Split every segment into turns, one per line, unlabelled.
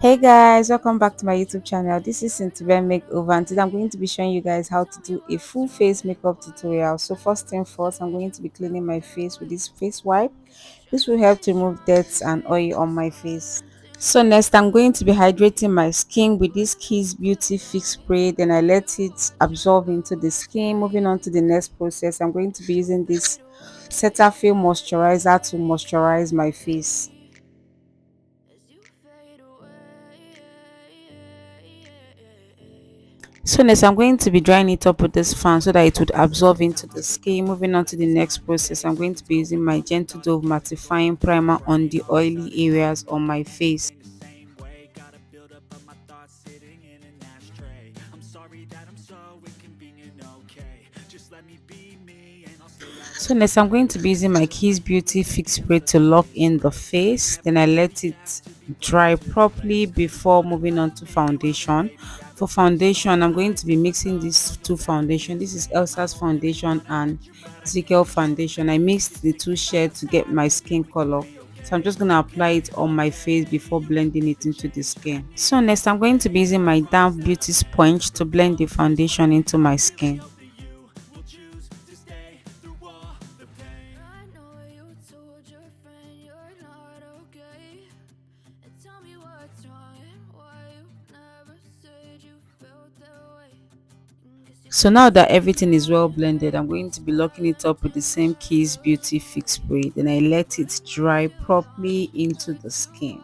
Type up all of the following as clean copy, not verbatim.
Hey guys, welcome back to my YouTube channel. This is Cynthia Makeover, and today I'm going to be showing you guys how to do a full face makeup tutorial. So first thing first, I'm going to be cleaning my face with this face wipe. This will help to remove dirt and oil on my face. So next, I'm going to be hydrating my skin with this Kiss Beauty Fix Spray. Then I let it absorb into the skin. Moving on to the next process, I'm going to be using this Cetaphil moisturizer to moisturize my face. So next I'm going to be drying it up with this fan so that it would absorb into the skin. Moving on to the next process, I'm going to be using my Gentle Dove mattifying primer on the oily areas on my face. So next I'm going to be using my Kiss Beauty Fix Spray to lock in the face. Then I let it dry properly before moving on to foundation. For foundation, I'm going to be mixing these two foundation. This is Elsas foundation and Zikel foundation. I mixed the two shades to get my skin color. So I'm just going to apply it on my face before blending it into the skin. So next I'm going to be using my damp beauty sponge to blend the foundation into my skin. So now that everything is well blended, I'm going to be locking it up with the same Kiss Beauty Fix Spray. Then I let it dry properly into the skin.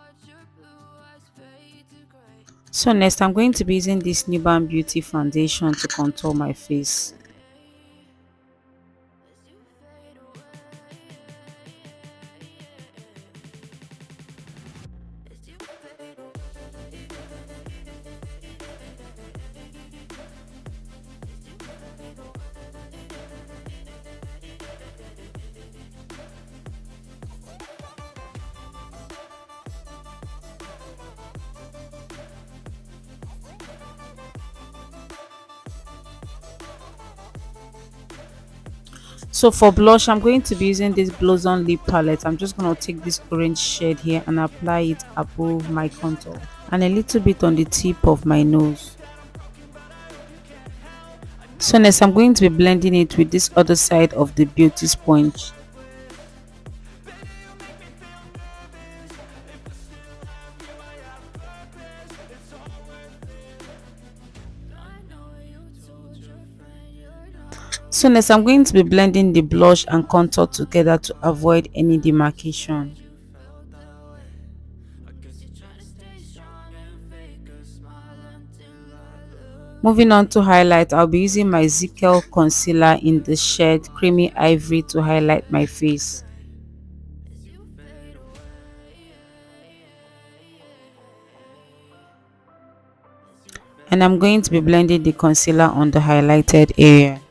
So next I'm going to be using this Nubanbeauty foundation to contour my face. So for blush, I'm going to be using this Blossom lip palette. I'm just going to take this orange shade here and apply it above my contour and a little bit on the tip of my nose. So next I'm going to be blending it with this other side of the beauty sponge. So next I'm going to be blending the blush and contour together to avoid any demarcation. Moving on to highlight, I'll be using my Zikel concealer in the shade Creamy Ivory to highlight my face. And I'm going to be blending the concealer on the highlighted area.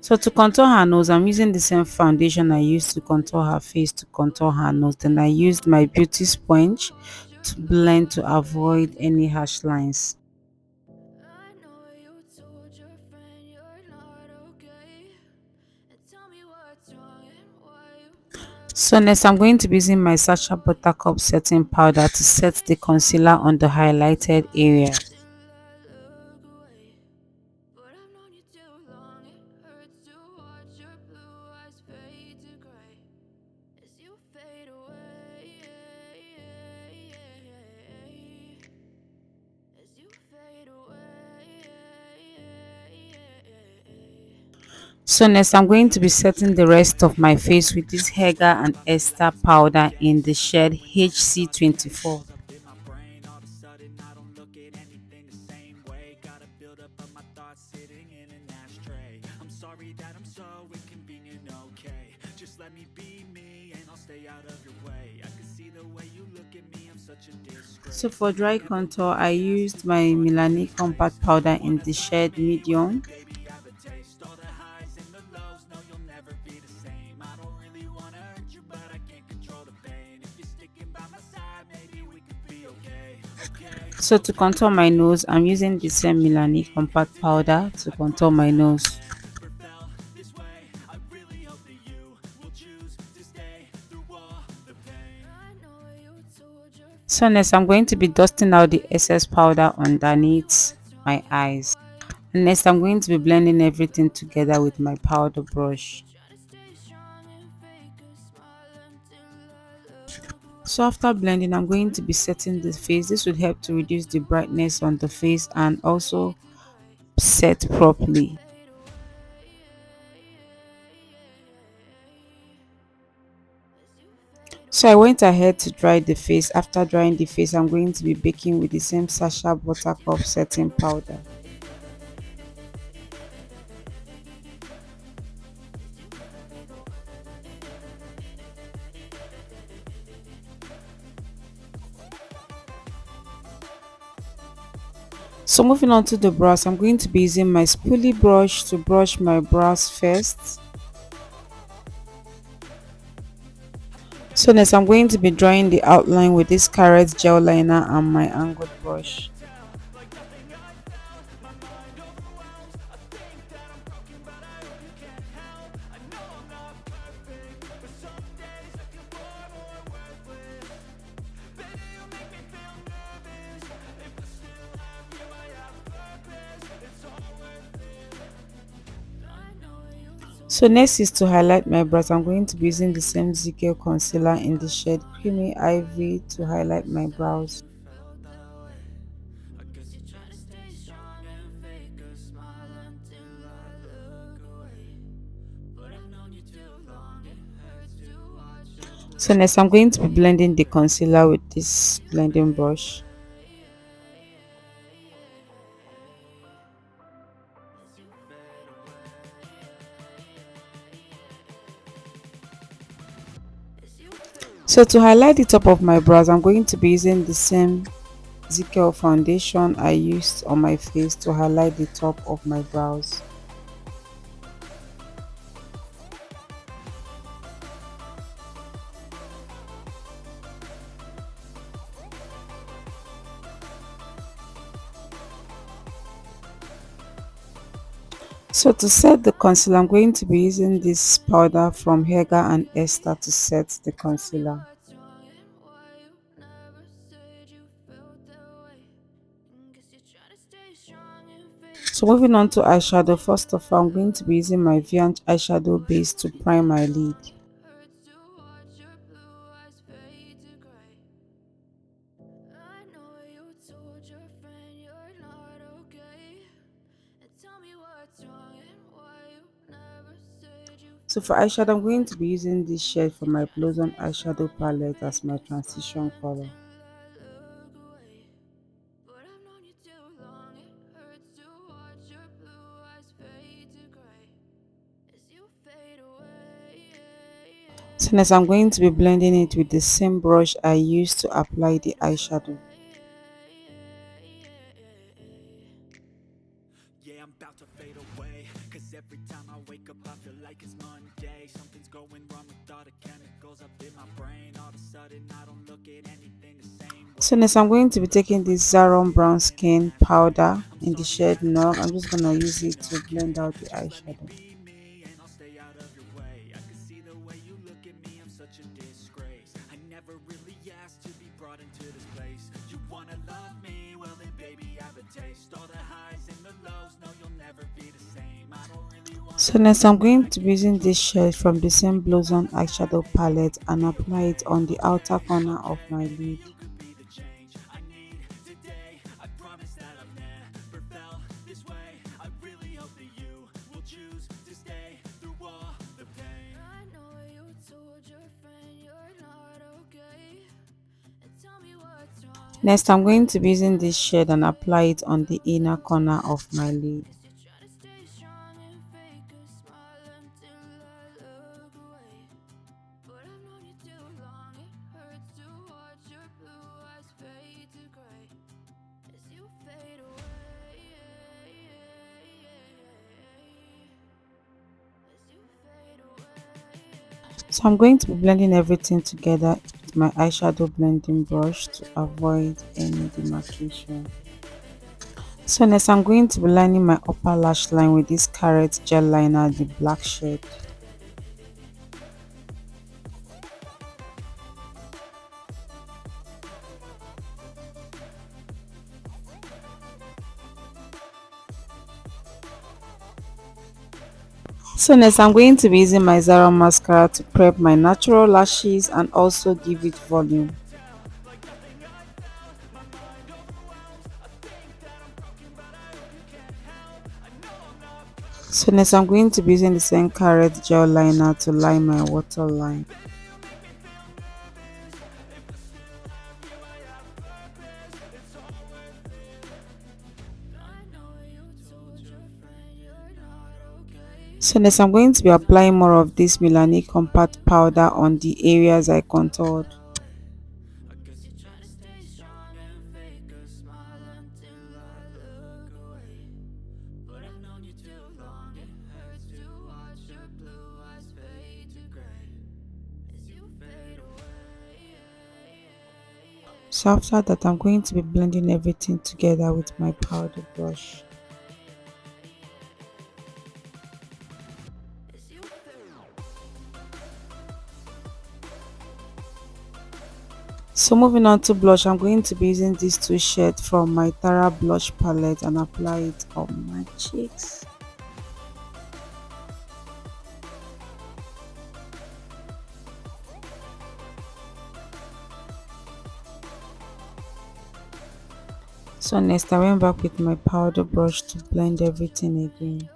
So to contour her nose, I'm using the same foundation I used to contour her face to contour her nose. Then I used my beauty sponge to blend to avoid any harsh lines. So next I'm going to be using my Sasha Buttercup setting powder to set the concealer on the highlighted area. So next I'm going to be setting the rest of my face with this Hega and Ester powder in the shade HC24.
sorry that I'm so inconvenient, okay? Just let me be me and I'll stay out of your way. I can see the way you look at me, I'm such a
So
disgrace.
for
I
dry
never
contour,
really
I
asked to
used
be
my
brought into
Milani
this place.
compact powder
You
in
wanna
the
love
shade
me? Well then
medium.
baby have a taste. All the highs and the lows, no you'll never be the same. I don't really wanna hurt you, but I can't control the pain. If you're sticking by my side, maybe we could be okay. Okay,
So to
okay.
contour my nose, I'm using the same Milani compact powder to contour my nose.
Never felt this way. I really hope that you will choose to stay through all the pain.
So next, I'm going to be dusting out the excess powder underneath my eyes. And next, I'm going to be blending everything together with my powder brush. So after blending, I'm going to be setting the face. This would help to reduce the brightness on the face and also set properly. So I went ahead to dry the face. After drying the face, I'm going to be baking with the same Sasha Buttercup setting powder. So moving on to the brows, I'm going to be using my spoolie brush to brush my brows first. So next I'm going to be drawing the outline with this carrot gel liner and my angled brush. So next is to highlight my brows. I'm going to be using the same Zikel concealer in the shade Creamy Ivory to highlight my brows. So next I'm going to be blending the concealer with this blending brush. So to highlight the top of my brows, I'm going to be using the same Zikel foundation I used on my face to highlight the top of my brows. So to set the concealer, I'm going to be using this powder from Hega and Ester to set the concealer. So moving on to eyeshadow, first of all, I'm going to be using my Viange eyeshadow base to prime my lid. So for eyeshadow, I'm going to be using this shade from my Blossom eyeshadow palette as my transition color. So next I'm going to be blending it with the same brush I used to apply the eyeshadow.
Yeah, I'm about to fade away. Cause every time I wake up, I feel like it's Monday. Something's going wrong with all the chemicals up in my brain. All of a sudden, I don't look at anything the same
So
way.
next I'm going to be taking this Zaron brown skin powder in the shade Nog. I'm just going to use it to blend out the
Let me
eyeshadow.
be me and I'll stay out of your way. I can see the way you look at me, I'm such a disgrace. I never really asked to be brought into this place. You wanna love me? Well then baby have a taste. All the highs and the lows, no you'll never be the same. I don't really wanna
So next I'm going to be using this shade from the same Blossom eyeshadow palette and apply it on the outer corner of my lid.
you could be the change I need today. I promise that I've never felt this way. I really hope that you will choose to stay through all the pain.
Next I'm going to be using this shade and apply it on the inner corner of my lid. So I'm going to be blending everything together with my eyeshadow blending brush to avoid any demarcation. So next I'm going to be lining my upper lash line with this carrot gel liner, the black shade. So next I'm going to be using my Zaron mascara to prep my natural lashes and also give it volume. So next I'm going to be using the same carrot gel liner to line my waterline. So next I'm going to be applying more of this milani compact powder on the areas I contoured. So after that I'm going to be blending everything together with my powder brush. So moving on to blush, I'm going to be using these two shades from my Tara blush palette and apply it on my cheeks. So next I went back with my powder brush to blend everything again.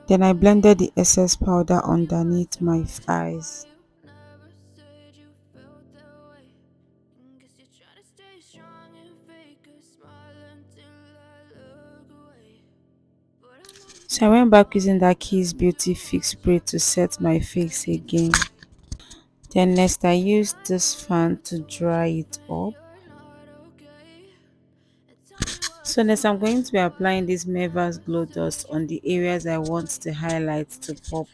Then I blended the excess powder underneath my eyes. So I went back using that Kiss Beauty Fix Spray to set my face again. Then next I used this fan to dry it up. So next I'm going to be applying this mavels glow dust on the areas I want the highlights to pop.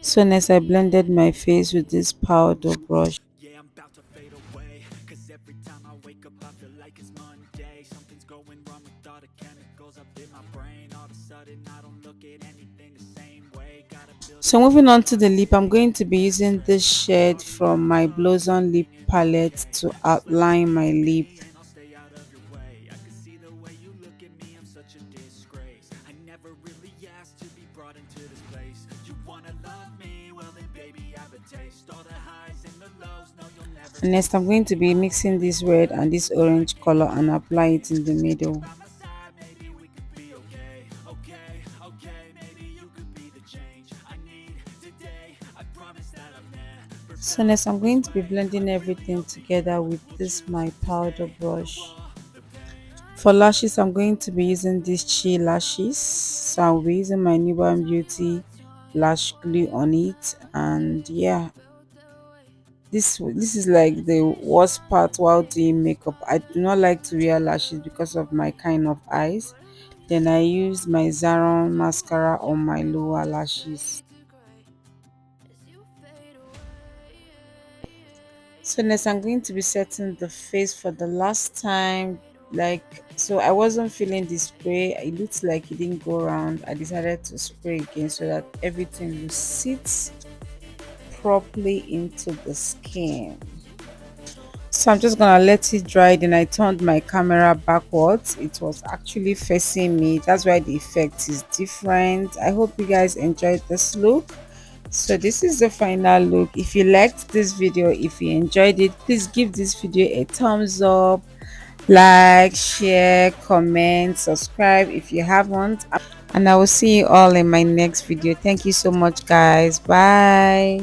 So next I blended my face with this powder brush.
Yeah, I'm about to fade away. Cause every time I wake up, I feel like it's Monday. Something's going wrong with all the chemicals up in my brain. All of a sudden, I don't look at anything the same way. Gotta build.
So moving on to the lip, I'm going to be using this shade from my Blossom lip palette to outline my lip.
And I'll stay out of your way. I can see the way you look at me, I'm such a disgrace. I never really asked to be brought into this place. You wanna love me? Well then baby, I have a taste. All the highs and the lows, no you'll never.
And next I'm going to be mixing this red and this orange color and apply it in the middle.
By my side, maybe we could be okay. Okay, maybe you could be the change I need today. I promise that I've never.
So next I'm going to be blending everything together with this my powder brush. For lashes I'm going to be using these Chi lashes. So I'll be using my Nubanbeauty lash glue on it, and yeah, this is like the worst part while doing makeup. I do not like to wear lashes because of my kind of eyes. Then I use my Zaron mascara on my lower lashes. So next I'm going to be setting the face for the last time. Like, so I wasn't feeling the spray, it looks like it didn't go around. I decided to spray again so that everything will sit properly into the skin. So I'm just gonna let it dry. Then I turned my camera backwards, it was actually facing me, that's why the effect is different. I hope you guys enjoyed this look. So this is the final look. If you liked this video, if you enjoyed it, please give this video a thumbs up, like, share, comment, subscribe if you haven't, and I will see you all in my next video. Thank you so much guys. Bye.